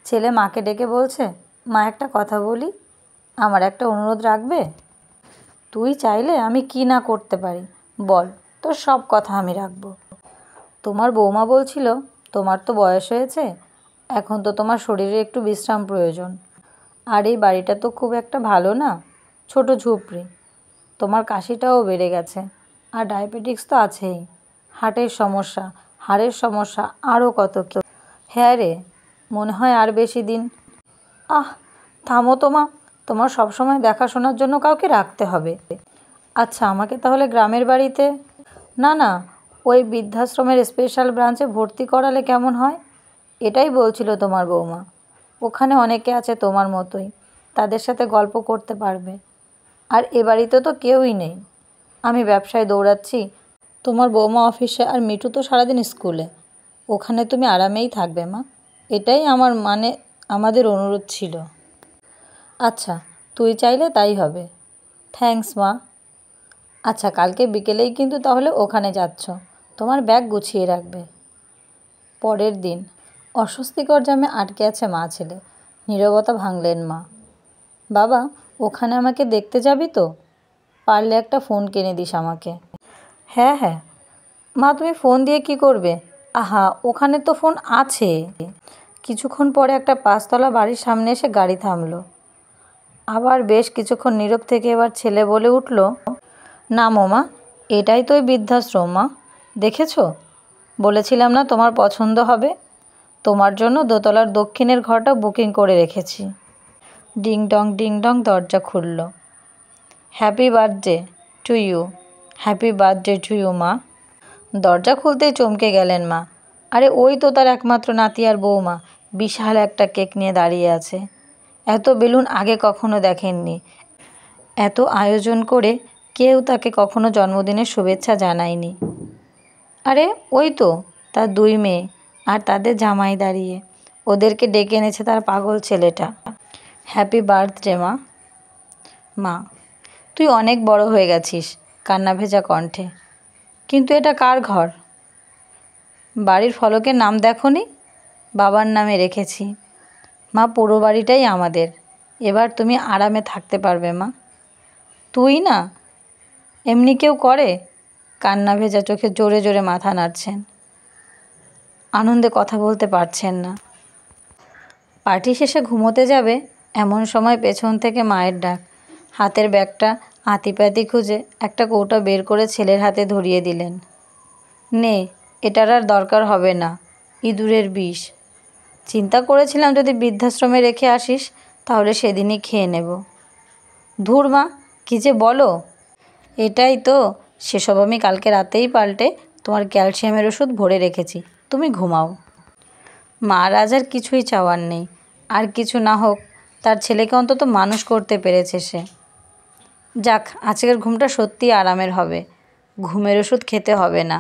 ছেলে মাকে ডেকে বলছে, মা একটা কথা বলি, আমার একটা অনুরোধ রাখবে? তুই চাইলে আমি কি না করতে পারি বল, তোর সব কথা আমি রাখবো। তোমার বৌমা বলছিল, তোমার তো বয়স হয়েছে, এখন তো তোমার শরীরে একটু বিশ্রাম প্রয়োজন। আর এই বাড়িটা তো খুব একটা ভালো না, ছোট ঝুপড়ি। তোমার কাশিটাও বেড়ে গেছে, আর ডায়াবেটিক্স তো আছেই, হাড়ের সমস্যা আরও কত কি। হ্যাঁ রে, মনে হয় আর বেশি দিন। আহ, থামো তো মা, তোমার সবসময় দেখাশোনার জন্য কাউকে রাখতে হবে। আচ্ছা, আমাকে তাহলে গ্রামের বাড়িতে, না না, ওই বৃদ্ধাশ্রমের স্পেশাল ব্রাঞ্চে ভর্তি করালে কেমন হয়? এটাই বলছিল তোমার বৌমা। ওখানে অনেকে আছে তোমার মতোই, তাদের সাথে গল্প করতে পারবে। আর এ বাড়িতে তো কেউই নেই, আমি ব্যবসায় দৌড়াচ্ছি, তোমার বৌমা অফিসে, আর মিঠু তো সারাদিন স্কুলে। ওখানে তুমি আরামেই থাকবে মা, এটাই আমাদের অনুরোধ ছিল। আচ্ছা, তুই চাইলে তাই হবে। থ্যাঙ্কস মা। আচ্ছা, কালকে বিকেলেই কিন্তু তাহলে ওখানে যাচ্ছ, তোমার ব্যাগ গুছিয়ে রাখবে। পরের দিন অস্বস্তিকর জ্যামে আটকে আছে মা ছেলে। নীরবতা ভাঙলেন মা। বাবা, ওখানে আমাকে দেখতে যাবি তো? পারলে একটা ফোন কিনে দিস আমাকে। হ্যাঁ হ্যাঁ মা, তুমি ফোন দিয়ে কি করবে? আহা, ওখানে তো ফোন আছে। কিছুক্ষণ পরে একটা 5তলা বাড়ির সামনে এসে গাড়ি থামলো। আবার বেশ কিছুক্ষণ নীরব থেকে এবার ছেলে বলে উঠল, নামো মা, এটাই তো ওই বৃদ্ধাশ্রম মা, দেখেছো? বলেছিলাম না তোমার পছন্দ হবে। তোমার জন্য দোতলার দক্ষিণের ঘরটা বুকিং করে রেখেছি। ডিং ডং দরজা খুলল। Happy birthday to you, happy birthday to you মা। দরজা খুলতেই চমকে গেলেন মা। আরে ওই তো তার একমাত্র নাতি আর বৌমা, বিশাল একটা কেক নিয়ে দাঁড়িয়ে আছে। এত বেলুন আগে কখনো দেখেননি। এত আয়োজন করে কেউ তাকে কখনো জন্মদিনের শুভেচ্ছা জানায়নি। আরে ওই তো তার 2 মেয়ে আর তাদের জামাই দাঁড়িয়ে, ওদেরকে ডেকে এনেছে তার পাগল ছেলেটা। হ্যাপি বার্থডে মা। মা, তুই অনেক বড় হয়ে গেছিস, কান্না ভেজা কণ্ঠে। কিন্তু এটা কার ঘর? বাড়ির ফলকের নাম দেখোনি? বাবার নামে রেখেছি। মা, পুরো বাড়িটাই আমাদের, এবার তুমি আরামে থাকতে পারবে মা। তুই না, এমনি কেউ করে? কান্না ভেজা চোখে জোরে জোরে মাথা নাড়ছেন, আনন্দে কথা বলতে পারছেন না। পার্টি শেষে ঘুমোতে যাবে এমন সময় পেছন থেকে মায়ের ডাক। হাতের ব্যাগটা আতিপাতি খুঁজে একটা কৌটা বের করে ছেলের হাতে ধরিয়ে দিলেন। নে, এটার আর দরকার হবে না, ইঁদুরের বিষ। চিন্তা করেছিলাম যদি বৃদ্ধাশ্রমে রেখে আসিস তাহলে সেদিনই খেয়ে নেব। ধুর মা, কী যে বলো। এটাই তো, সেসব আমি কালকে রাতেই পাল্টে তোমার ক্যালসিয়ামের ওষুধ ভরে রেখেছি, তুমি ঘুমাও। মা রাজ আর কিছুই চাওয়ার নেই, আর কিছু না হোক, তার ছেলেকে অন্তত মানুষ করতে পেরেছে সে। যাক, আজকের ঘুমটা সত্যিই আরামের হবে, ঘুমের ওষুধ খেতে হবে না।